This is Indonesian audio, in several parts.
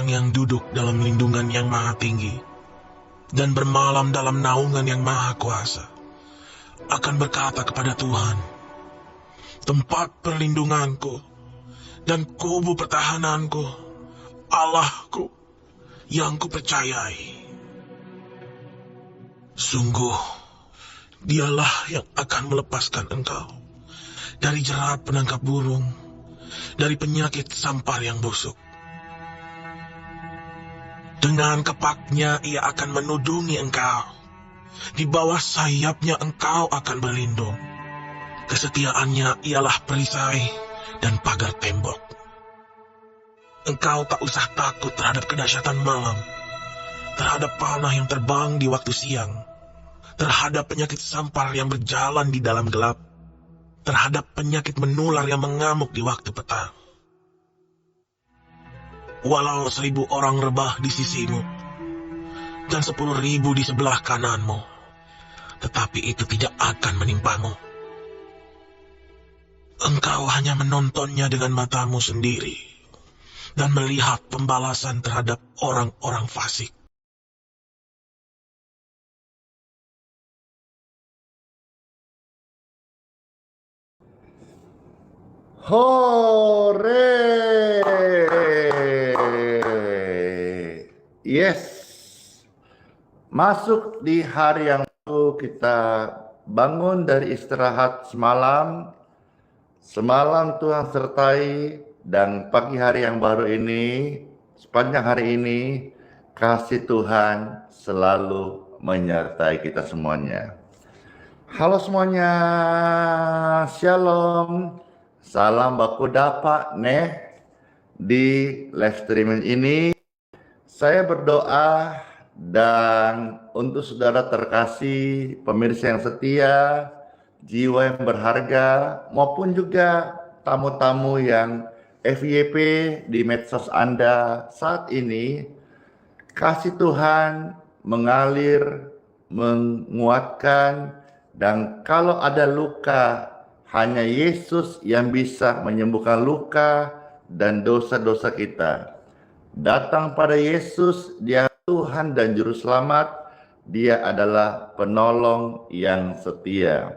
orang yang duduk dalam lindungan yang maha tinggi dan bermalam dalam naungan yang maha kuasa akan berkata kepada Tuhan, tempat perlindunganku dan kubu pertahananku, Allahku yang kupercayai. Sungguh, dialah yang akan melepaskan engkau dari jerat penangkap burung, dari penyakit sampar yang busuk. Dengan kepaknya ia akan menudungi engkau, di bawah sayapnya engkau akan berlindung. Kesetiaannya ialah perisai dan pagar tembok. Engkau tak usah takut terhadap kedahsyatan malam, terhadap panah yang terbang di waktu siang, terhadap penyakit sampar yang berjalan di dalam gelap, terhadap penyakit menular yang mengamuk di waktu petang. Walau 1000 orang rebah di sisimu dan 10.000 di sebelah kananmu, tetapi itu tidak akan menimpamu. Engkau hanya menontonnya dengan matamu sendiri dan melihat pembalasan terhadap orang-orang fasik. Hore! Yes. Masuk di hari yang baru, kita bangun dari istirahat semalam. Semalam Tuhan sertai, dan pagi hari yang baru ini, sepanjang hari ini, kasih Tuhan selalu menyertai kita semuanya. Halo semuanya, shalom, salam baku dapat neh. Di live streaming ini, saya berdoa dan untuk saudara terkasih, pemirsa yang setia, jiwa yang berharga, maupun juga tamu-tamu yang FYP di medsos Anda saat ini, kasih Tuhan mengalir, menguatkan, dan kalau ada luka, hanya Yesus yang bisa menyembuhkan luka dan dosa-dosa kita. Datang pada Yesus, Dia Tuhan dan Juru Selamat, Dia adalah penolong yang setia.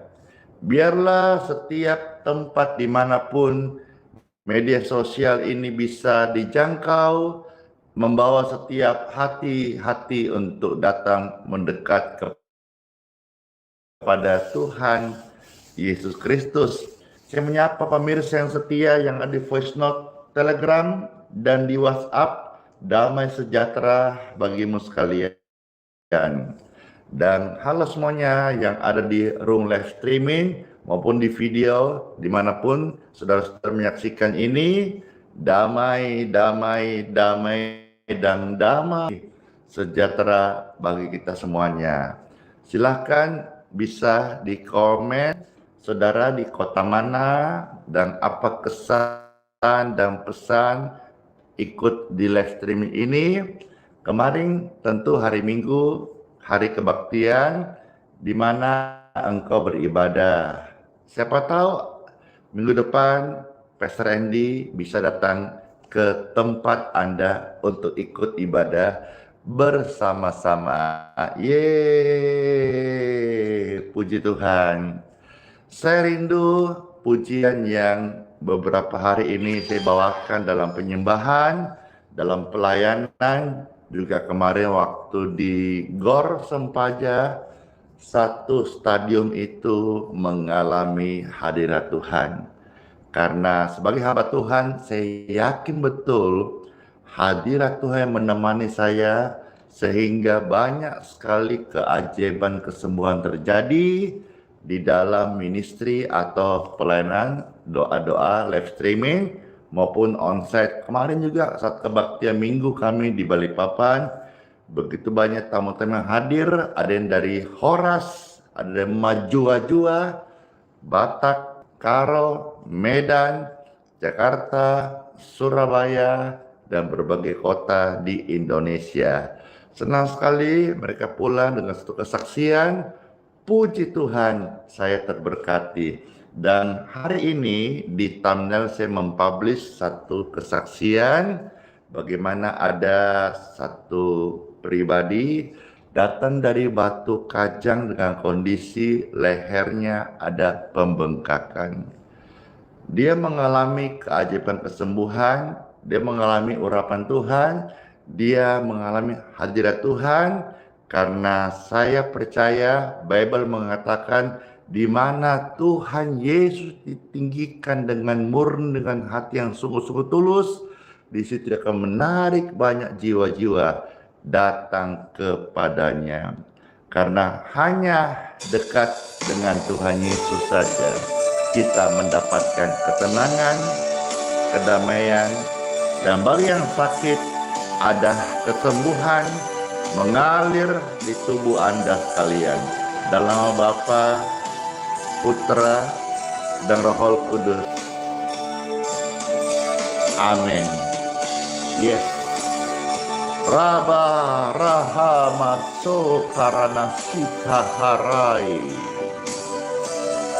Biarlah setiap tempat dimanapun media sosial ini bisa dijangkau, membawa setiap hati-hati untuk datang mendekat kepada Tuhan Yesus Kristus. Saya menyapa pemirsa yang setia yang ada di voice note, Telegram, dan di WhatsApp. Damai sejahtera bagimu sekalian. Dan halo semuanya yang ada di room live streaming maupun di video, dimanapun saudara-saudara menyaksikan ini. Damai, damai, damai, dan damai sejahtera bagi kita semuanya. Silahkan bisa di komen saudara di kota mana dan apa kesan dan pesan ikut di live streaming ini. Kemarin tentu hari Minggu, hari kebaktian, di mana engkau beribadah. Siapa tahu minggu depan Pastor Andy bisa datang ke tempat Anda untuk ikut ibadah bersama-sama. Yeay, puji Tuhan. Saya rindu pujian yang beberapa hari ini saya bawakan dalam penyembahan, dalam pelayanan, juga kemarin waktu di Gor Sempaja, satu stadium itu mengalami hadirat Tuhan. Karena sebagai hamba Tuhan, saya yakin betul hadirat Tuhan menemani saya, sehingga banyak sekali keajaiban kesembuhan terjadi di dalam ministry atau pelayanan doa-doa live streaming maupun onsite. Kemarin juga saat kebaktian minggu kami di Balikpapan, begitu banyak tamu-tamu yang hadir. Ada yang dari Horas, ada yang Majua-Jua, Batak, Karo, Medan, Jakarta, Surabaya, dan berbagai kota di Indonesia. Senang sekali mereka pulang dengan satu kesaksian. Puji Tuhan, saya terberkati. Dan hari ini di thumbnail saya mempublish satu kesaksian bagaimana ada satu pribadi datang dari Batu Kajang dengan kondisi lehernya ada pembengkakan. Dia mengalami keajaiban kesembuhan, dia mengalami urapan Tuhan, dia mengalami hadirat Tuhan, karena saya percaya Bible mengatakan di mana Tuhan Yesus ditinggikan dengan murni, dengan hati yang sungguh-sungguh tulus, di situ dia akan menarik banyak jiwa-jiwa datang kepadanya. Karena hanya dekat dengan Tuhan Yesus saja kita mendapatkan ketenangan, kedamaian, dan bagi yang sakit ada kesembuhan mengalir di tubuh Anda sekalian. Dalam nama Bapa, Putra, dan Roh Kudus. Amin. Yes. Raba rahama so karana sita harai.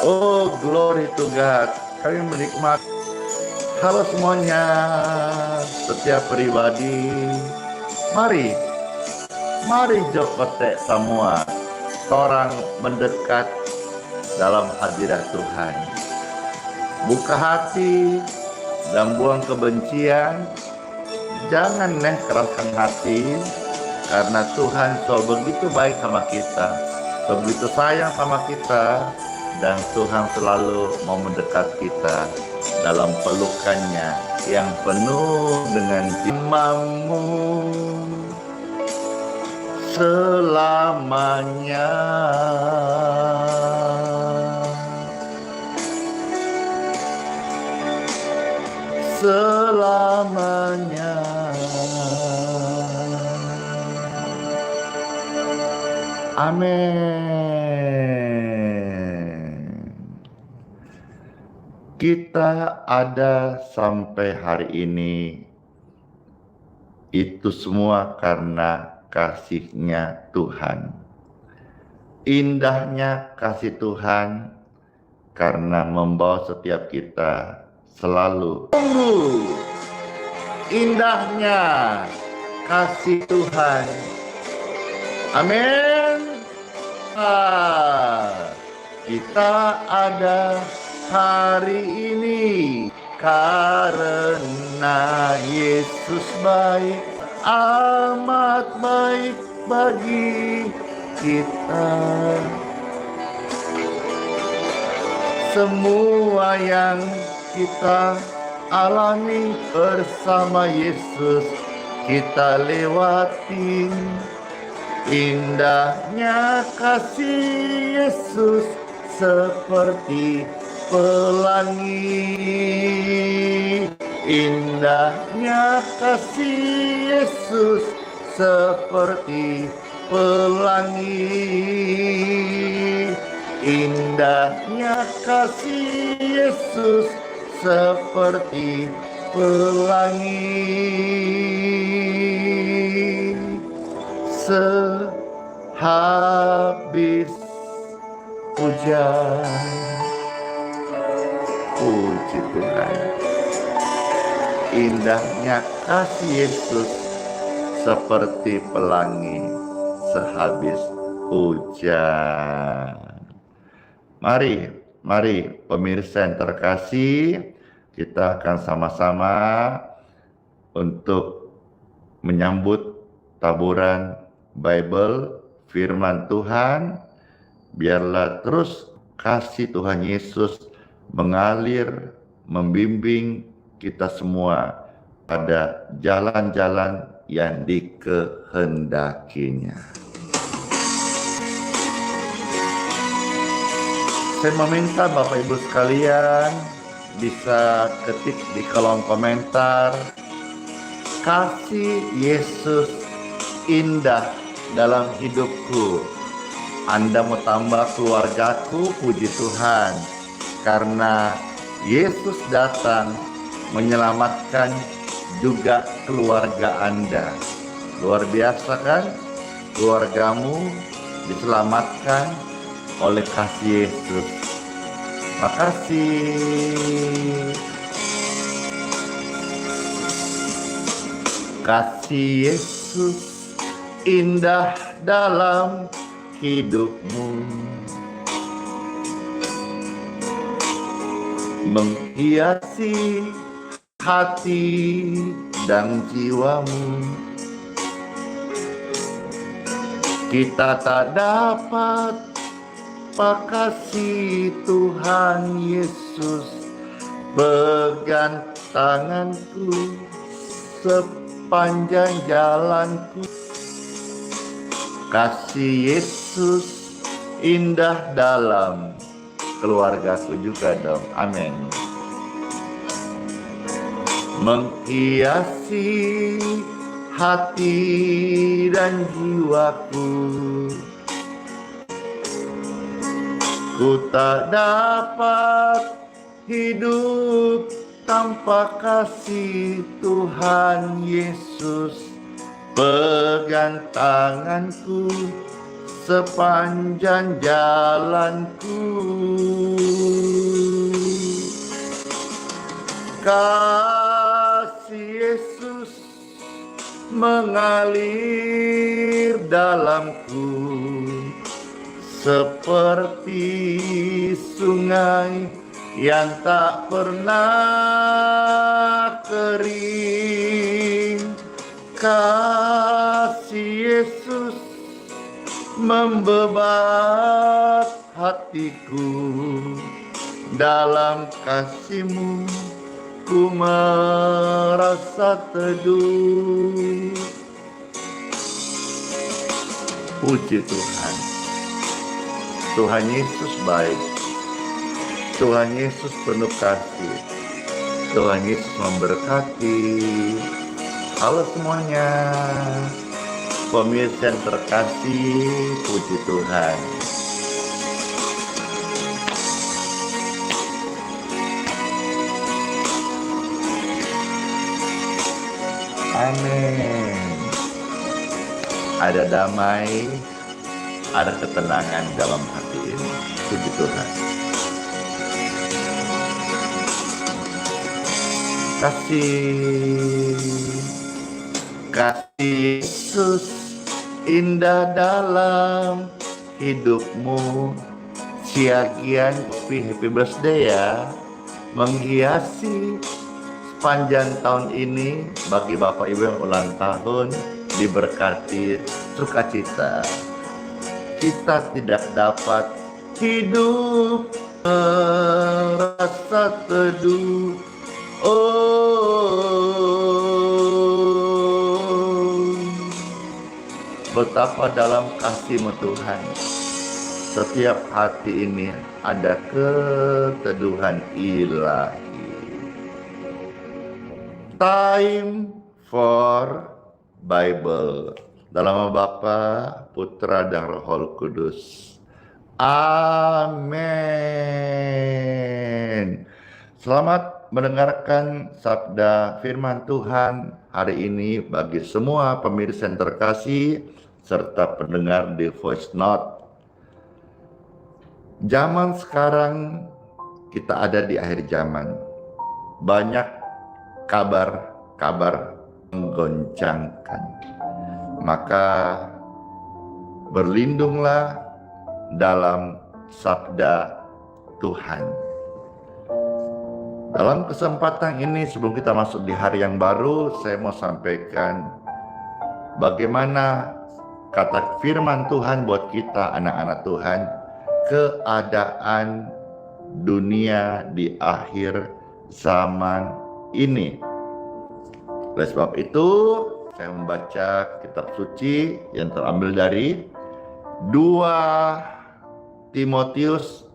Oh, glory to God. Kami menikmati. Halo semuanya, setiap pribadi. Mari jokotek semua. Orang mendekat dalam hadirat Tuhan. Buka hati dan buang kebencian. Jangan keraskan hati, karena Tuhan selalu begitu baik sama kita, begitu sayang sama kita, dan Tuhan selalu mau mendekat kita dalam pelukannya yang penuh dengan imamu selamanya. Selamanya. Amin. Kita ada sampai hari ini, itu semua karena kasih-Nya Tuhan. Indahnya kasih Tuhan karena membawa setiap kita selalu. Tunggu indahnya kasih Tuhan. Amin. Kita ada hari ini karena Yesus baik, amat baik bagi kita. Semua yang kita alami bersama Yesus, kita lewati. Indahnya kasih Yesus seperti pelangi. Indahnya kasih Yesus seperti pelangi. Indahnya kasih Yesus seperti pelangi. Sehabis hujan, puji Tuhan, indahnya kasih Yesus seperti pelangi sehabis hujan. Mari pemirsa yang terkasih, kita akan sama-sama untuk menyambut taburan Bible, firman Tuhan. Biarlah terus kasih Tuhan Yesus mengalir, membimbing kita semua pada jalan-jalan yang dikehendakinya. Saya meminta Bapak Ibu sekalian bisa ketik di kolom komentar, kasih Yesus indah dalam hidupku. Anda mau tambah keluargaku, puji Tuhan, karena Yesus datang menyelamatkan juga keluarga Anda. Luar biasa kan? Keluargamu diselamatkan oleh kasih Yesus. Makasih. Kasih Yesus indah dalam hidupmu, menghiasi hati dan jiwamu. Kita tak dapat kasih Tuhan Yesus, pegang tanganku sepanjang jalanku. Kasih Yesus indah dalam keluargaku juga dong. Amin. Menghiasi hati dan jiwaku, ku tak dapat hidup tanpa kasih Tuhan Yesus, pegang tanganku sepanjang jalanku. Kasih Yesus mengalir dalamku seperti sungai yang tak pernah kering. Kasih Yesus membebat hatiku, dalam kasih-Mu ku merasa teduh. Puji Tuhan. Tuhan Yesus baik. Tuhan Yesus penuh kasih. Tuhan Yesus memberkati. Halo semuanya, pemirsa yang terkasih, puji Tuhan. Amin. Ada damai, ada ketenangan dalam hati ini. Puji Tuhan. Kasih Yesus indah dalam hidupmu. Siagian happy birthday ya, menghiasi sepanjang tahun ini. Bagi Bapak Ibu yang ulang tahun, diberkati sukacita. Kita tidak dapat hidup merasa teduh. Oh, betapa dalam kasih-Mu Tuhan, setiap hati ini ada keteduhan ilahi. Time for Bible. Dalam nama Bapa, Putra, dan Roh Kudus. Amin. Selamat mendengarkan sabda firman Tuhan hari ini bagi semua pemirsa yang terkasih serta pendengar di Voice Note. Zaman sekarang kita ada di akhir zaman. Banyak kabar menggoncangkan. Maka berlindunglah dalam sabda Tuhan. Dalam kesempatan ini, sebelum kita masuk di hari yang baru, saya mau sampaikan bagaimana kata firman Tuhan buat kita anak-anak Tuhan, keadaan dunia di akhir zaman ini. Oleh sebab itu, saya membaca kitab suci yang terambil dari 2 Timotius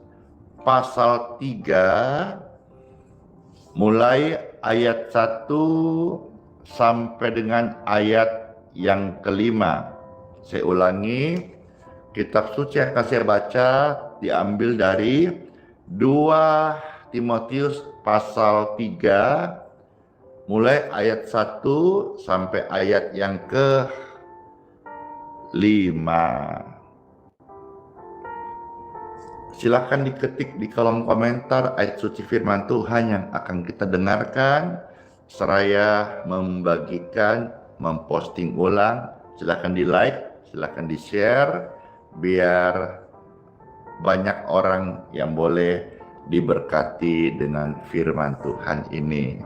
pasal 3 mulai ayat 1 sampai dengan ayat yang kelima. Saya ulangi, kitab suci yang akan saya baca diambil dari 2 Timotius pasal 3 mulai ayat 1 sampai ayat yang ke-5. Silakan diketik di kolom komentar ayat suci firman Tuhan yang akan kita dengarkan, seraya membagikan memposting ulang, silakan di like, silakan di share, biar banyak orang yang boleh diberkati dengan firman Tuhan ini.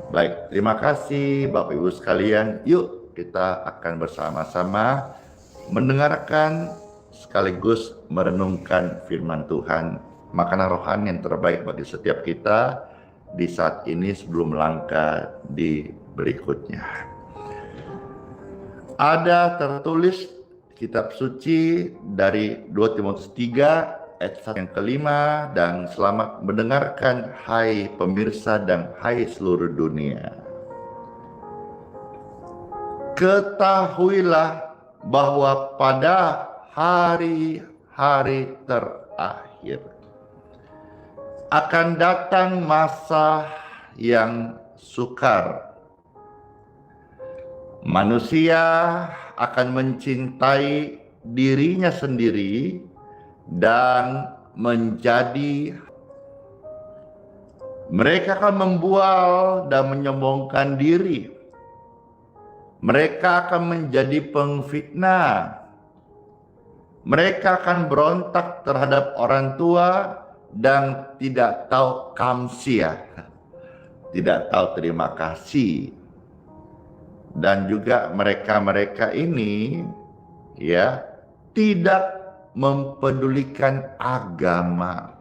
Baik, terima kasih Bapak Ibu sekalian. Yuk kita akan bersama-sama mendengarkan sekaligus merenungkan firman Tuhan, makanan rohani yang terbaik bagi setiap kita di saat ini sebelum melangkah di berikutnya. Ada tertulis kitab suci dari 2 Timotius 3 ayat 1 yang kelima, dan selamat mendengarkan hai pemirsa dan hai seluruh dunia. Ketahuilah bahwa pada hari-hari terakhir akan datang masa yang sukar. Manusia akan mencintai dirinya sendiri dan mereka akan membual dan menyombongkan diri. Mereka akan menjadi pengfitnah. Mereka akan berontak terhadap orang tua dan tidak tahu kamsia, tidak tahu terima kasih. Dan juga mereka ini ya tidak mempedulikan agama.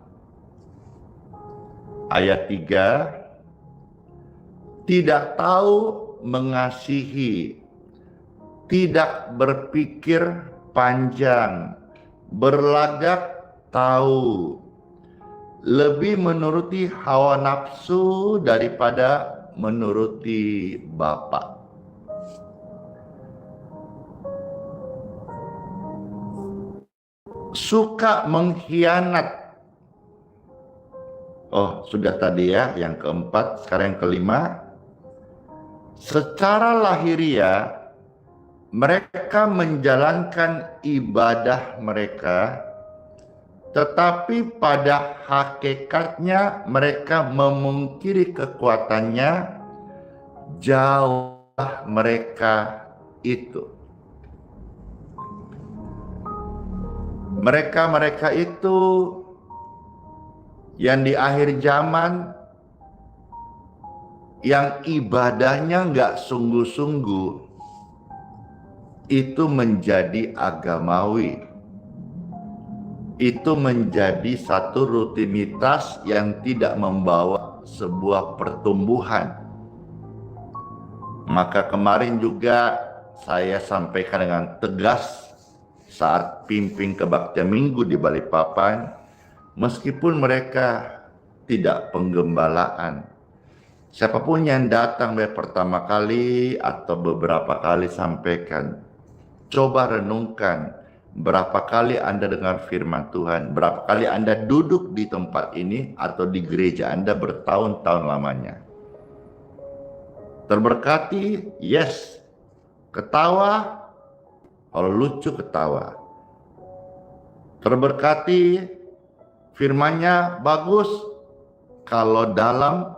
Ayat 3, tidak tahu mengasihi, tidak berpikir panjang, berlagak tahu, lebih menuruti hawa nafsu daripada menuruti Bapa. Suka mengkhianat. Oh, sudah tadi ya, yang keempat, sekarang yang kelima. Secara lahiriah, mereka menjalankan ibadah mereka, tetapi pada hakikatnya mereka memungkiri kekuatannya. Jauhlah mereka itu. Mereka itu yang di akhir zaman, yang ibadahnya nggak sungguh-sungguh, itu menjadi agamawi. Itu menjadi satu rutinitas yang tidak membawa sebuah pertumbuhan. Maka kemarin juga saya sampaikan dengan tegas saat pimpin kebaktian minggu di Balikpapan, meskipun mereka tidak penggembalaan, siapapun yang datang pertama kali atau beberapa kali sampaikan, coba renungkan berapa kali Anda dengar firman Tuhan, berapa kali Anda duduk di tempat ini atau di gereja Anda bertahun-tahun lamanya. Terberkati, yes. Ketawa, kalau lucu ketawa. Terberkati, firmannya bagus. Kalau dalam,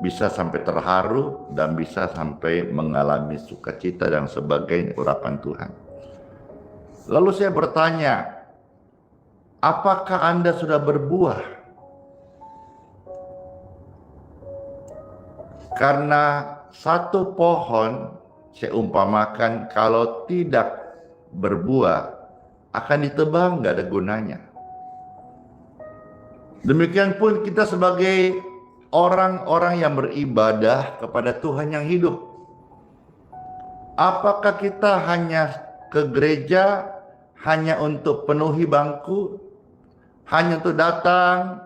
bisa sampai terharu dan bisa sampai mengalami sukacita dan sebagainya, urapan Tuhan. Lalu saya bertanya, apakah Anda sudah berbuah? Karena satu pohon, saya umpamakan, kalau tidak berbuah akan ditebang, nggak ada gunanya. Demikian pun kita sebagai orang-orang yang beribadah kepada Tuhan yang hidup. Apakah kita hanya ke gereja hanya untuk penuhi bangku, hanya untuk datang,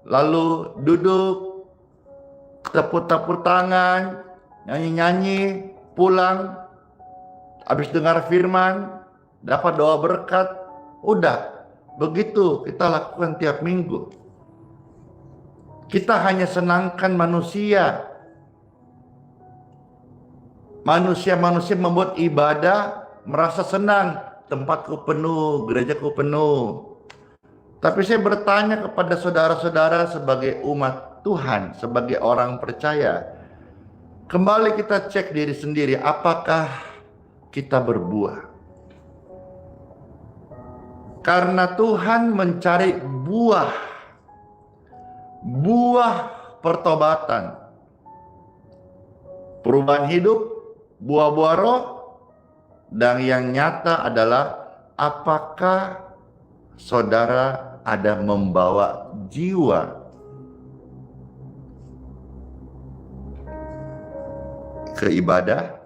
lalu duduk, tepuk-tepuk tangan, nyanyi-nyanyi, pulang, habis dengar firman, dapat doa berkat, udah. Begitu kita lakukan tiap minggu. Kita hanya senangkan manusia. Manusia-manusia membuat ibadah, merasa senang, tempatku penuh, gerejaku penuh. Tapi saya bertanya kepada saudara-saudara sebagai umat Tuhan, sebagai orang percaya, Kembali kita cek diri sendiri, apakah kita berbuah? Karena Tuhan mencari buah pertobatan, perubahan hidup, buah-buah roh, dan yang nyata adalah apakah saudara ada membawa jiwa ke ibadah,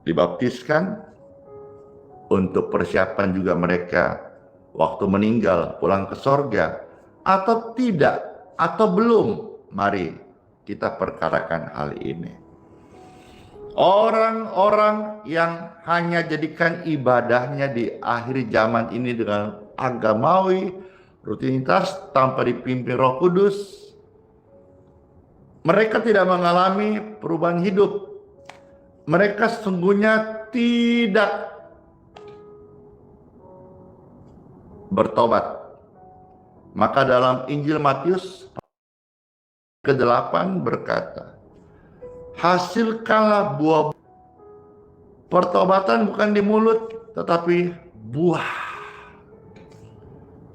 dibaptiskan, untuk persiapan juga mereka waktu meninggal pulang ke sorga, atau tidak, atau belum. Mari kita perkarakan hal ini. Orang-orang yang hanya jadikan ibadahnya di akhir zaman ini dengan agamawi, rutinitas tanpa dipimpin Roh Kudus, mereka tidak mengalami perubahan hidup. Mereka sesungguhnya tidak bertobat. Maka dalam Injil Matius ke-8 berkata, hasilkanlah buah. Pertobatan bukan di mulut, tetapi buah.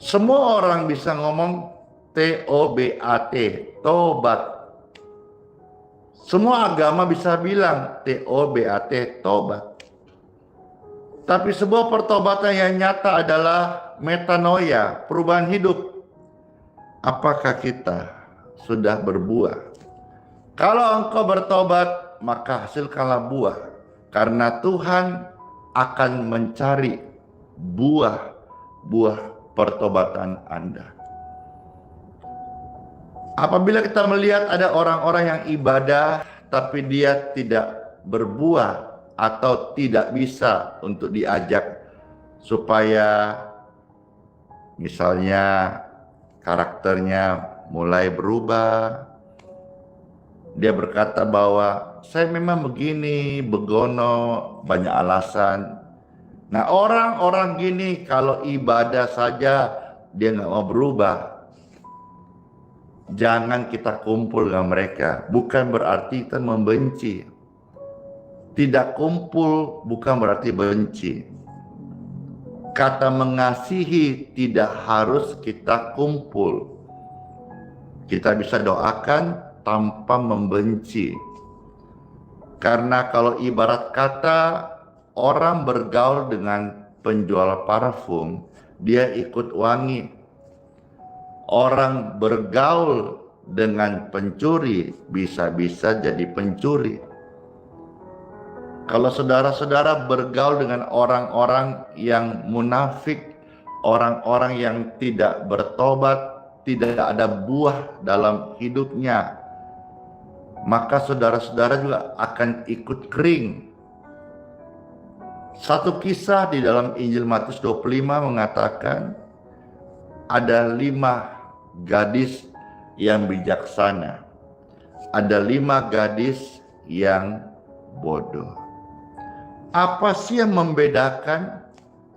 Semua orang bisa ngomong T-O-B-A-T, tobat. Semua agama bisa bilang T-O-B-A-T, tobat. Tapi sebuah pertobatan yang nyata adalah metanoia, perubahan hidup. Apakah kita sudah berbuah? Kalau engkau bertobat, maka hasilkanlah buah. Karena Tuhan akan mencari buah pertobatan Anda. Apabila kita melihat ada orang-orang yang ibadah tapi dia tidak berbuah atau tidak bisa untuk diajak supaya misalnya karakternya mulai berubah, dia berkata bahwa saya memang begini, begono, banyak alasan. Nah, orang-orang gini kalau ibadah saja dia nggak mau berubah, jangan kita kumpul dengan mereka. Bukan berarti kita membenci. Tidak kumpul bukan berarti benci. Kata mengasihi tidak harus kita kumpul. Kita bisa doakan tanpa membenci. Karena kalau ibarat kata orang bergaul dengan penjual parfum, dia ikut wangi. Orang bergaul dengan pencuri bisa-bisa jadi pencuri. Kalau saudara-saudara bergaul dengan orang-orang yang munafik, orang-orang yang tidak bertobat, tidak ada buah dalam hidupnya, maka saudara-saudara juga akan ikut kering. Satu kisah di dalam Injil Matius 25 mengatakan ada 5 gadis yang bijaksana, ada 5 gadis yang bodoh. Apa sih yang membedakan?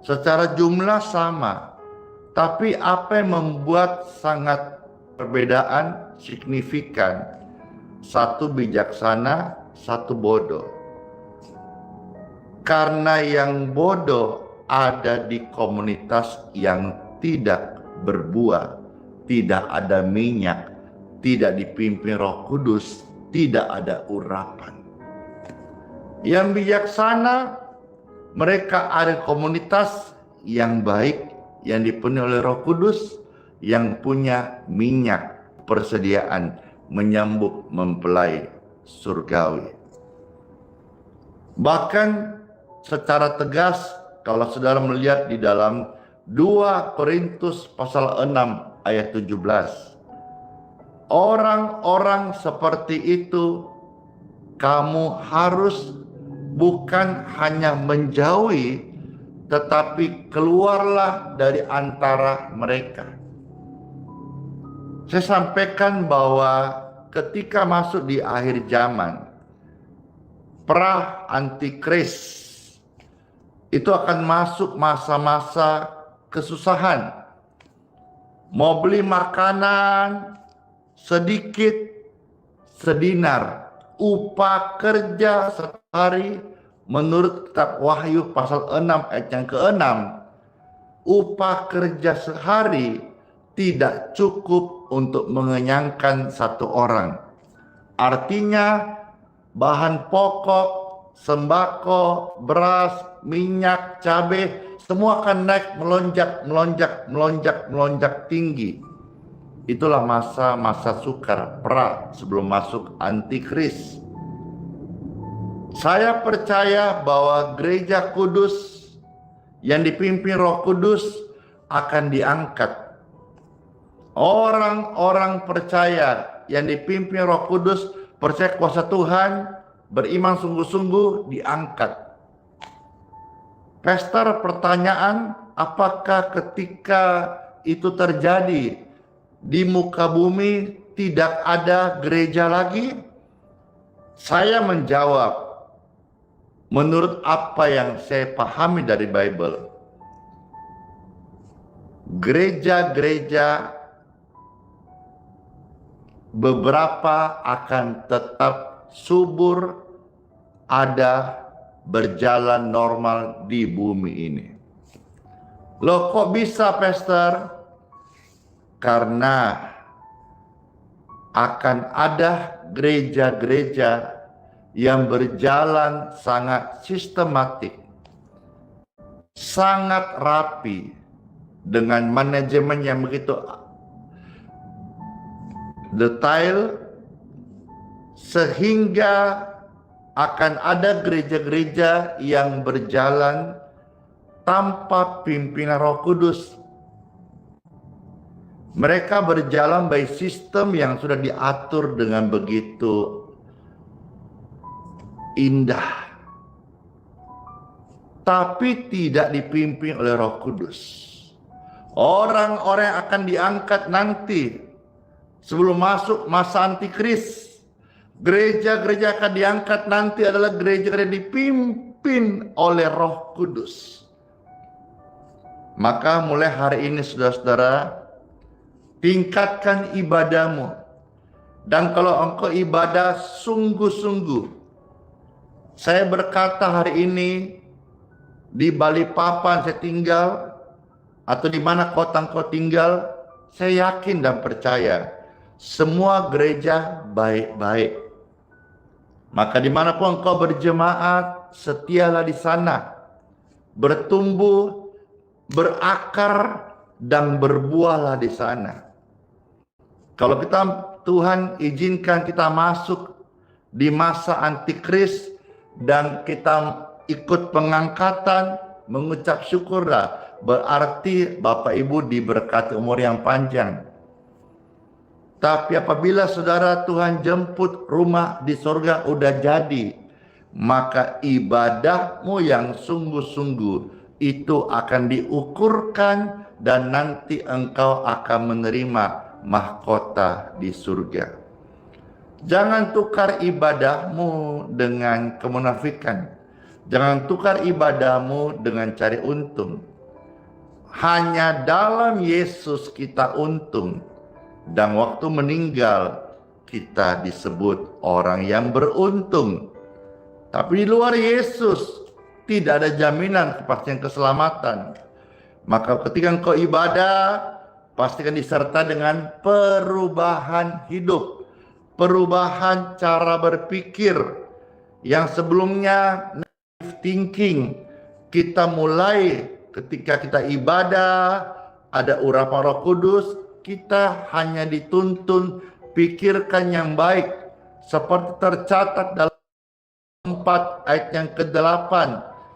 Secara jumlah sama, tapi apa yang membuat sangat perbedaan signifikan? Satu bijaksana, satu bodoh. Karena yang bodoh ada di komunitas yang tidak berbuah, tidak ada minyak, tidak dipimpin Roh Kudus, tidak ada urapan. Yang bijaksana, mereka ada komunitas yang baik, yang dipenuhi oleh Roh Kudus, yang punya minyak persediaan menyambut mempelai surgawi. Bahkan secara tegas, kalau saudara melihat di dalam 2 Korintus pasal 6 ayat 17, orang-orang seperti itu kamu harus bukan hanya menjauhi, tetapi keluarlah dari antara mereka. Saya sampaikan bahwa ketika masuk di akhir zaman, pra antikris itu akan masuk masa-masa kesusahan. Mau beli makanan sedikit, sedinar upah kerja sehari menurut kitab Wahyu pasal 6 ayat yang ke-6, upah kerja sehari tidak cukup untuk mengenyangkan satu orang. Artinya bahan pokok, sembako, beras, minyak, cabai, semua akan naik melonjak tinggi. Itulah masa sukar pra sebelum masuk antikris. Saya percaya bahwa gereja kudus yang dipimpin Roh Kudus akan diangkat. Orang-orang percaya yang dipimpin Roh Kudus, percaya kuasa Tuhan, beriman sungguh-sungguh, diangkat. Pastor, pertanyaan, apakah ketika itu terjadi di muka bumi tidak ada gereja lagi? Saya menjawab, menurut apa yang saya pahami dari Bible, gereja-gereja beberapa akan tetap subur, ada, berjalan normal di bumi ini. Loh, kok bisa, Pastor? Karena akan ada gereja-gereja yang berjalan sangat sistematik, sangat rapi, dengan manajemen yang begitu detail, sehingga akan ada gereja-gereja yang berjalan tanpa pimpinan Roh Kudus. Mereka berjalan by sistem yang sudah diatur dengan begitu indah, tapi tidak dipimpin oleh Roh Kudus. Orang-orang yang akan diangkat nanti sebelum masuk masa antikris, gereja-gereja akan diangkat nanti adalah gereja-gereja dipimpin oleh Roh Kudus. Maka mulai hari ini, saudara-saudara, tingkatkan ibadahmu. Dan kalau engkau ibadah sungguh-sungguh, saya berkata hari ini di Balikpapan saya tinggal, atau di mana kota engkau tinggal, saya yakin dan percaya semua gereja baik-baik. Maka dimanapun engkau berjemaat, setialah di sana, bertumbuh, berakar, dan berbuahlah di sana. Kalau Tuhan izinkan kita masuk di masa antikris dan kita ikut pengangkatan, mengucap syukurlah, berarti Bapak Ibu diberkati umur yang panjang. Tapi apabila saudara Tuhan jemput, rumah di surga udah jadi, maka ibadahmu yang sungguh-sungguh itu akan diukurkan dan nanti engkau akan menerima mahkota di surga. Jangan tukar ibadahmu dengan kemunafikan. Jangan tukar ibadahmu dengan cari untung. Hanya dalam Yesus kita untung. Dan waktu meninggal kita disebut orang yang beruntung. Tapi di luar Yesus tidak ada jaminan kepastian keselamatan. Maka ketika engkau ibadah, pastikan disertai dengan perubahan hidup, perubahan cara berpikir. Yang sebelumnya negative thinking, kita mulai ketika kita ibadah, ada urapan Roh Kudus, kita hanya dituntun pikirkan yang baik, seperti tercatat dalam 4 ayat yang ke-8.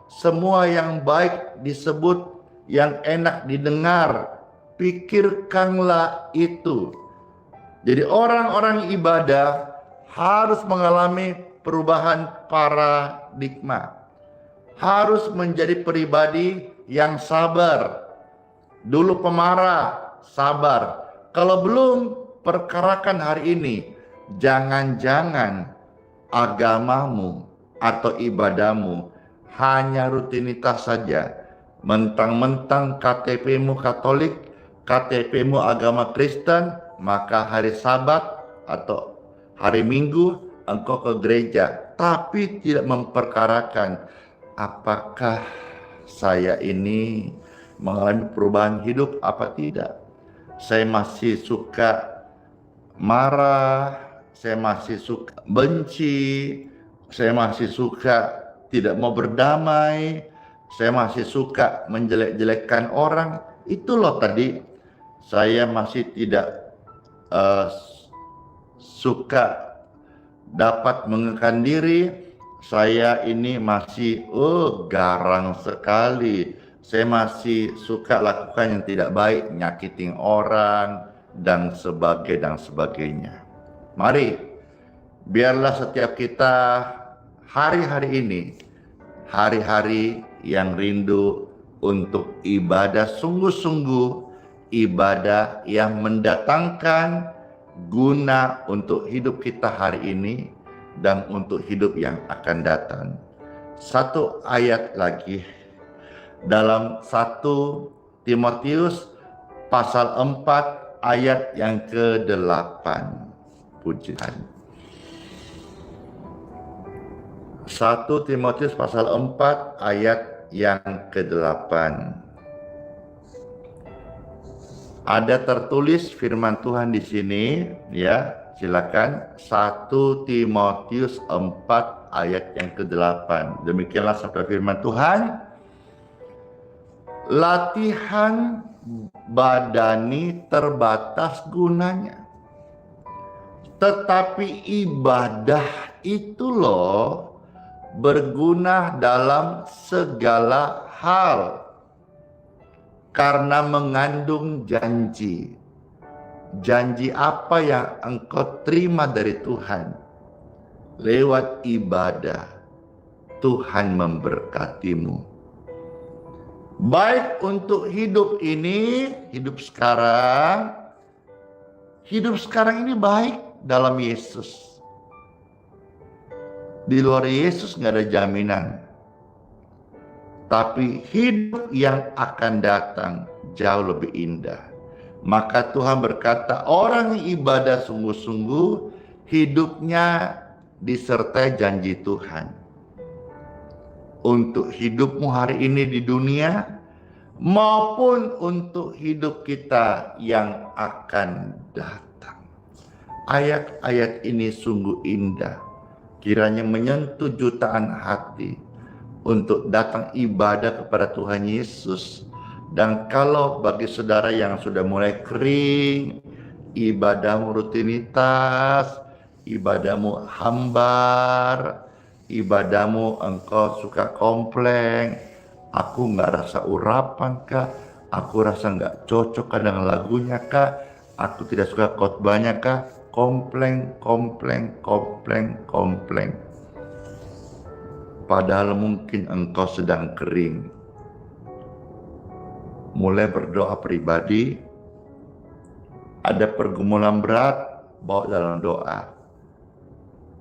Semua yang baik disebut yang enak didengar, pikirkanlah itu. Jadi orang-orang ibadah harus mengalami perubahan paradigma, harus menjadi pribadi yang sabar. Dulu pemarah, sabar. Kalau belum, perkarakan hari ini. Jangan-jangan agamamu atau ibadahmu hanya rutinitas saja. Mentang-mentang KTP-mu Katolik, KTP-mu agama Kristen, maka hari Sabat atau hari Minggu engkau ke gereja, tapi tidak memperkarakan apakah saya ini mengalami perubahan hidup apa tidak. Saya masih suka marah, saya masih suka benci, saya masih suka tidak mau berdamai, saya masih suka menjelek-jelekkan orang. Itu loh tadi, saya masih tidak suka dapat mengekang diri, saya ini masih garang sekali, saya masih suka lakukan yang tidak baik, nyakitin orang dan sebagainya. Mari, biarlah setiap kita hari-hari ini, hari-hari yang rindu untuk ibadah sungguh-sungguh, ibadah yang mendatangkan guna untuk hidup kita hari ini dan untuk hidup yang akan datang. Satu ayat lagi dalam 1 Timotius pasal 4 ayat yang ke-8. Puji Tuhan. 1 Timotius pasal 4 ayat yang ke-8. Ada tertulis firman Tuhan di sini, ya. Silakan 1 Timotius 4 ayat yang ke-8. Demikianlah sabda firman Tuhan. Latihan badani terbatas gunanya, tetapi ibadah itu loh berguna dalam segala hal, karena mengandung janji. Janji apa yang engkau terima dari Tuhan? Lewat ibadah, Tuhan memberkatimu. Baik untuk hidup ini, hidup sekarang ini baik dalam Yesus. Di luar Yesus nggak ada jaminan. Tapi hidup yang akan datang jauh lebih indah. Maka Tuhan berkata, orang yang ibadah sungguh-sungguh, hidupnya disertai janji Tuhan. Untuk hidupmu hari ini di dunia, maupun untuk hidup kita yang akan datang. Ayat-ayat ini sungguh indah. Kiranya menyentuh jutaan hati untuk datang ibadah kepada Tuhan Yesus. Dan kalau bagi saudara yang sudah mulai kering, ibadahmu rutinitas, ibadahmu hambar, ibadahmu engkau suka komplain, aku nggak rasa urapan kah, aku rasa nggak cocok dengan lagunya kah, aku tidak suka khotbahnya kah, komplain. Padahal mungkin engkau sedang kering. Mulai berdoa pribadi, ada pergumulan berat, bawa dalam doa.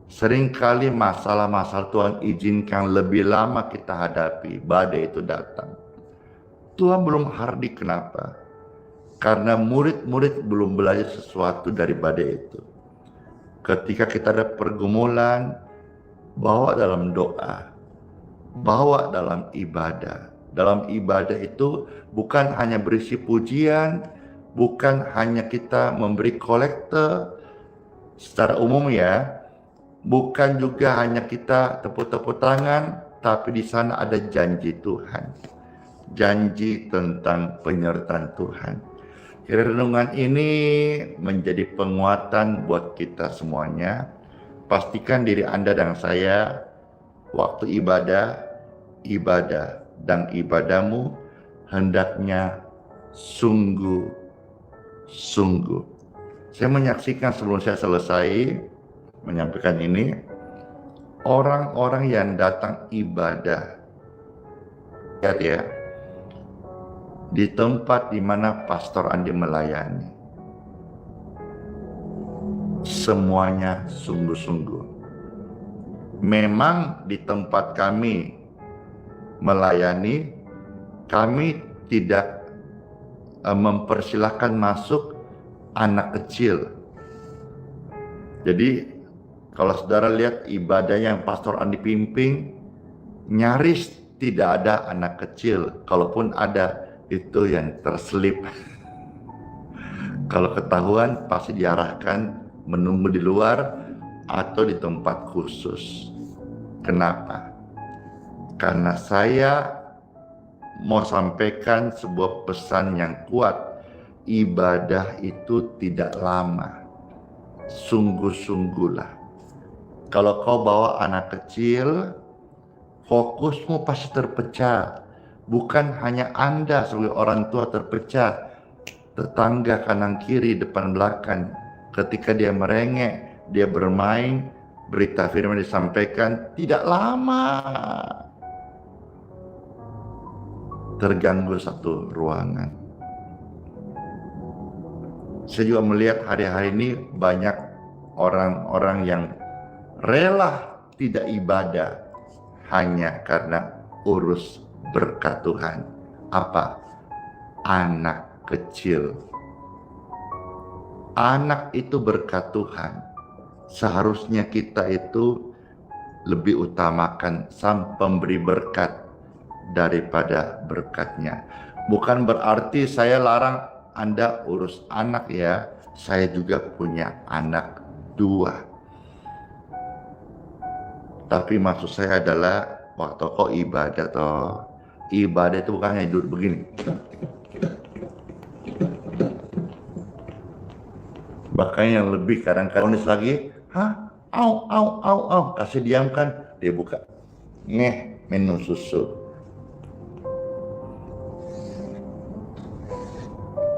Seringkali masalah-masalah Tuhan izinkan lebih lama kita hadapi, badai itu datang. Tuhan belum hardik, kenapa? Karena murid-murid belum belajar sesuatu dari badai itu. Ketika kita ada pergumulan, bawa dalam doa, bawa dalam ibadah. Dalam ibadah itu bukan hanya berisi pujian, bukan hanya kita memberi kolekte secara umum ya, bukan juga hanya kita tepuk-tepuk tangan, tapi di sana ada janji Tuhan, janji tentang penyertaan Tuhan. Renungan ini menjadi penguatan buat kita semuanya. Pastikan diri Anda dan saya waktu ibadah dan ibadahmu hendaknya sungguh-sungguh. Saya menyaksikan sebelum saya selesai menyampaikan ini, orang-orang yang datang ibadah, lihat ya, di tempat di mana Pastor Andi melayani, semuanya sungguh-sungguh. Memang di tempat kami melayani, kami tidak mempersilahkan masuk anak kecil. Jadi Kalau saudara lihat ibadah yang Pastor Andi pimpin, nyaris tidak ada anak kecil. Kalaupun ada, itu yang terselip. Kalau ketahuan pasti diarahkan menunggu di luar atau di tempat khusus. Kenapa? Karena saya mau sampaikan sebuah pesan yang kuat. Ibadah itu tidak lama. Sungguh-sungguhlah. Kalau kau bawa anak kecil, fokusmu pasti terpecah. Bukan hanya Anda sebagai orang tua terpecah, tetangga kanan kiri, depan belakang. Ketika dia merengek, dia bermain, berita firman disampaikan, tidak lama terganggu satu ruangan. Saya juga melihat hari-hari ini banyak orang-orang yang rela tidak ibadah hanya karena urus berkat Tuhan. Apa? Anak kecil. Anak itu berkat Tuhan. Seharusnya kita itu lebih utamakan sang pemberi berkat daripada berkatnya. Bukan berarti saya larang Anda urus anak ya. Saya juga punya anak 2. Tapi maksud saya adalah waktu kau ibadah toh. Ibadah itu bukan hanya duduk begini. Bahkan yang lebih kadang-kadang lagi, au, kasih diamkan, dia buka. Minum susu.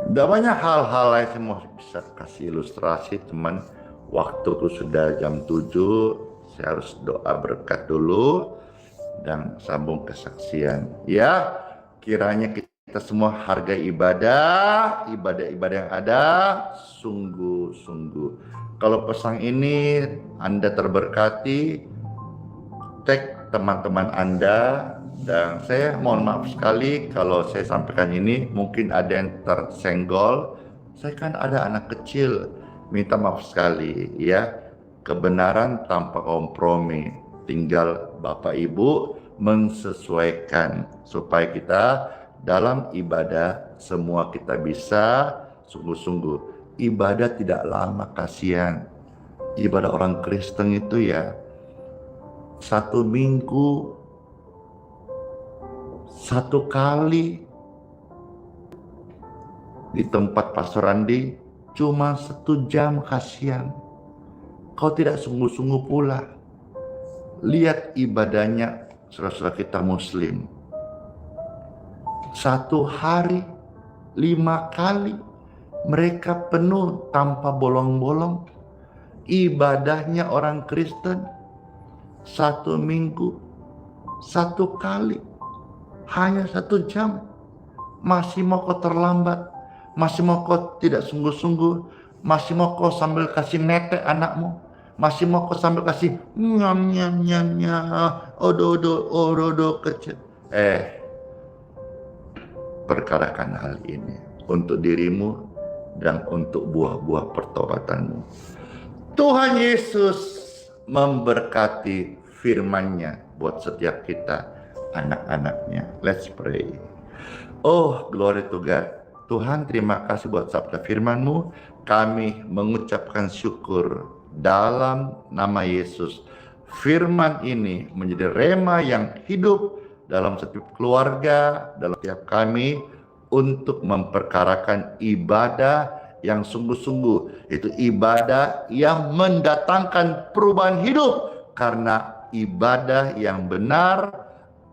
Udah banyak hal-hal lain saya mau bisa kasih ilustrasi teman. Waktu itu sudah jam 7. Saya harus doa berkat dulu dan sambung kesaksian. Ya, kiranya kita semua hargai ibadah yang ada sungguh-sungguh. Kalau pesan ini Anda terberkati, tag teman-teman Anda. Dan saya mohon maaf sekali kalau saya sampaikan ini mungkin ada yang tersenggol. Saya kan ada anak kecil, minta maaf sekali ya. Kebenaran tanpa kompromi, tinggal Bapak Ibu mensesuaikan supaya kita dalam ibadah semua kita bisa sungguh-sungguh. Ibadah tidak lama, kasihan. Ibadah orang Kristen itu ya 1 minggu 1 kali. Di tempat Pastor Andi cuma 1 jam, kasihan. Kau tidak sungguh-sungguh pula. Lihat ibadahnya saudara-saudara kita Muslim. 1 hari 5 kali mereka penuh tanpa bolong-bolong. Ibadahnya orang Kristen 1 minggu 1 kali, hanya 1 jam. Masih mau kau terlambat, masih mau kau tidak sungguh-sungguh, masih mau kau sambil kasih netek anakmu, masih mau kau sambil kasih nyam odo kecil. Perkarakan hal ini untuk dirimu dan untuk buah-buah pertobatanmu. Tuhan Yesus memberkati firman-Nya buat setiap kita, anak-anaknya. Let's pray. Oh, glory to God. Tuhan, terima kasih buat sabda firman-Mu. Kami mengucapkan syukur dalam nama Yesus. Firman ini menjadi rema yang hidup dalam setiap keluarga, dalam setiap kami, untuk memperkarakan ibadah yang sungguh-sungguh. Itu ibadah yang mendatangkan perubahan hidup. Karena ibadah yang benar,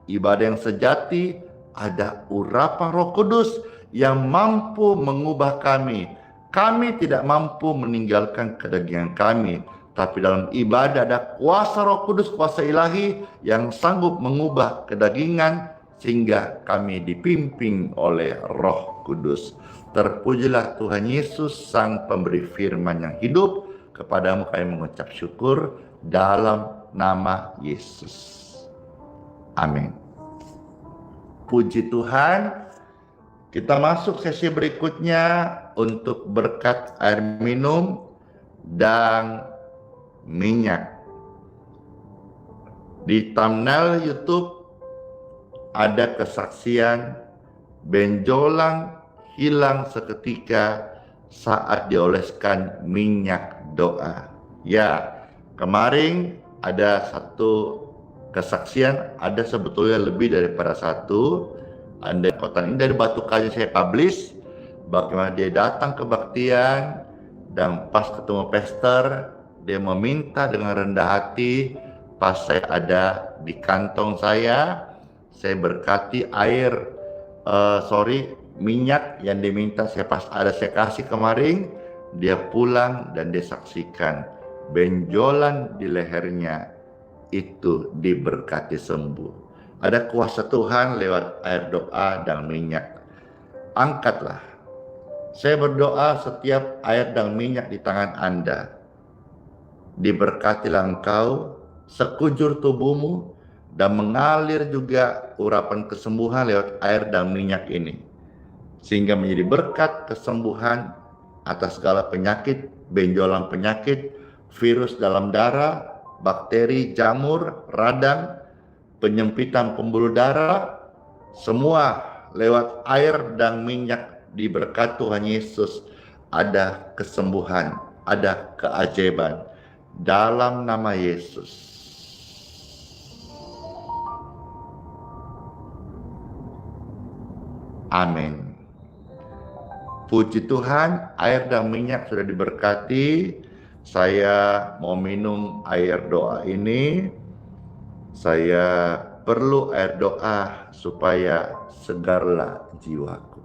ibadah yang sejati, ada urapan Roh Kudus yang mampu mengubah kami. Kami tidak mampu meninggalkan kedagingan kami, tapi dalam ibadah ada kuasa Roh Kudus, kuasa ilahi yang sanggup mengubah kedagingan sehingga kami dipimpin oleh Roh Kudus. Terpujilah Tuhan Yesus, Sang Pemberi Firman yang hidup. Kepadamu kami mengucap syukur dalam nama Yesus. Amin. Puji Tuhan. Kita masuk sesi berikutnya untuk berkat air minum dan minyak. Di thumbnail YouTube ada kesaksian benjolan hilang seketika saat dioleskan minyak doa. Ya, kemarin ada satu kesaksian, ada sebetulnya lebih daripada satu. Anda kotan ini dari Batu Kayu saya publish, bagaimana dia datang ke kebaktian dan pas ketemu pastor, dia meminta dengan rendah hati. Pas saya ada di kantong saya berkati minyak yang diminta saya kasih kemarin. Dia pulang dan dia saksikan benjolan di lehernya itu diberkati sembuh. Ada kuasa Tuhan lewat air doa dan minyak. Angkatlah. Saya berdoa setiap air dan minyak di tangan Anda. Diberkatilah engkau sekujur tubuhmu dan mengalir juga urapan kesembuhan lewat air dan minyak ini. Sehingga menjadi berkat kesembuhan atas segala penyakit, benjolan penyakit, virus dalam darah, bakteri, jamur, radang, penyempitan pembuluh darah, semua lewat air dan minyak diberkat Tuhan Yesus. Ada kesembuhan, ada keajaiban dalam nama Yesus. Amin. Puji Tuhan, air dan minyak sudah diberkati. Saya mau minum air doa ini. Saya perlu air doa supaya segarlah jiwaku.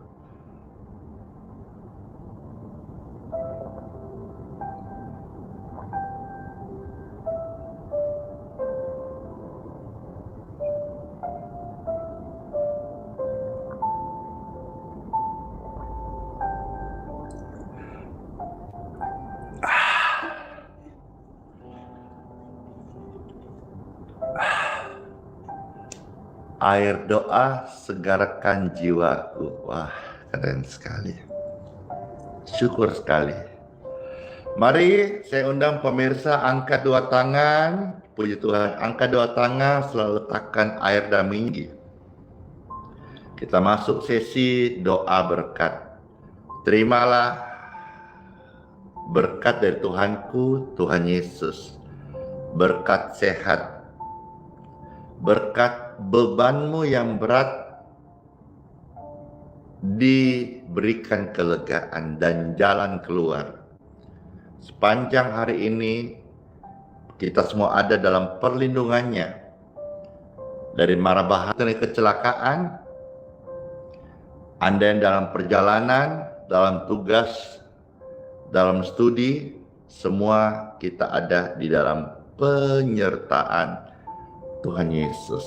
Air doa segarkan jiwaku. Wah, keren sekali. Syukur sekali. Mari saya undang pemirsa angkat dua tangan. Puji Tuhan, angkat dua tangan, selalu letakkan air dan minyak. Kita masuk sesi doa berkat. Terimalah berkat dari Tuhanku, Tuhan Yesus. Berkat sehat. Berkat bebanmu yang berat diberikan kelegaan dan jalan keluar. Sepanjang hari ini kita semua ada dalam perlindungannya. Dari mara bahaya, dari kecelakaan, Anda yang dalam perjalanan, dalam tugas, dalam studi, semua kita ada di dalam penyertaan Tuhan Yesus.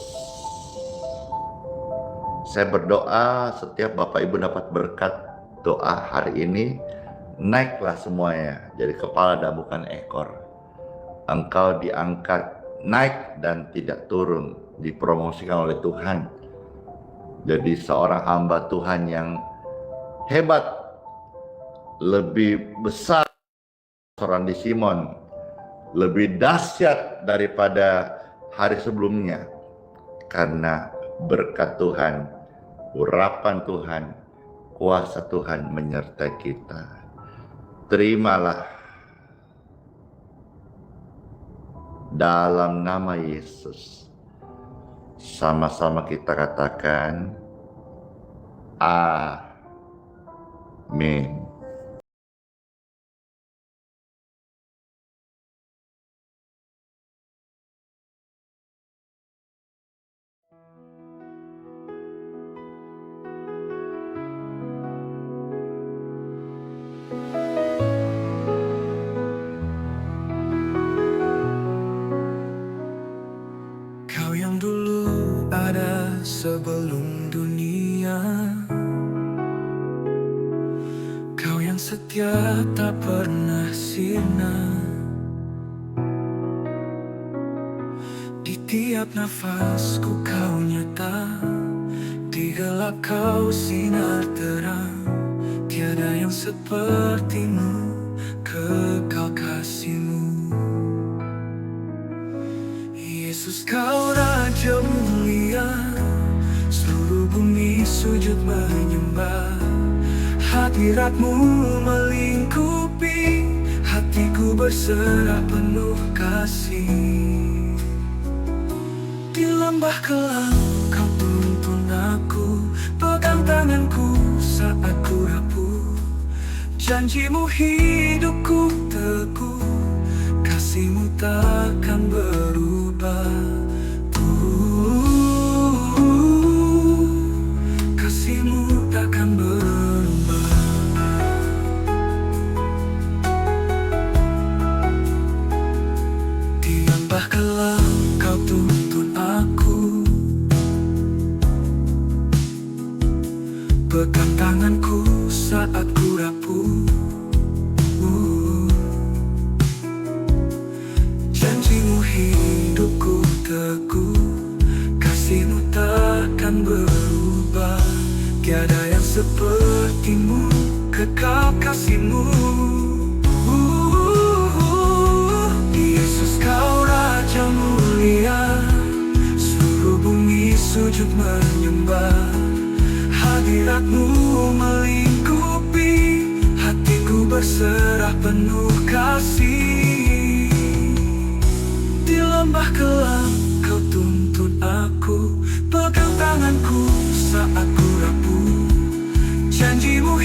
Saya berdoa setiap Bapak Ibu dapat berkat doa hari ini. Naiklah semuanya jadi kepala dan bukan ekor. Engkau diangkat naik dan tidak turun, dipromosikan oleh Tuhan. Jadi seorang hamba Tuhan yang hebat, lebih besar seorang di Simon, lebih dahsyat daripada hari sebelumnya, karena berkat Tuhan, urapan Tuhan, kuasa Tuhan menyertai kita. Terimalah dalam nama Yesus. Sama-sama kita katakan amin. Sebelum dunia, Kau yang setia tak pernah sirna. Di tiap nafasku Kau nyata, di gelap Kau sinar terang. Tiada yang sepertimu, kekal kasih-Mu. Yesus, Kau sujud menyembah. Hadirat-Mu melingkupi, hatiku berserah penuh kasih. Di lembah kelam Kau tuntun aku, pegang tanganku saat ku rapuh. Janji-Mu hidupku teguh, kasih-Mu takkan berubah. Kasih-Mu takkan berubah. Di lembah kelam Kau tuntun aku, pegang tanganku saat ku rapuh. Janji-Mu hidupku teguh, kasih-Mu takkan berubah. Tiada yang seperti-Mu, kekal kasih-Mu. Yesus Kau Raja mulia, seluruh bumi sujud menyembah. Hadirat-Mu melingkupi, hatiku berserah penuh kasih. Di lembah kelam Kau tuntun aku, pegang tanganku saat ku rapuh. Janji-Mu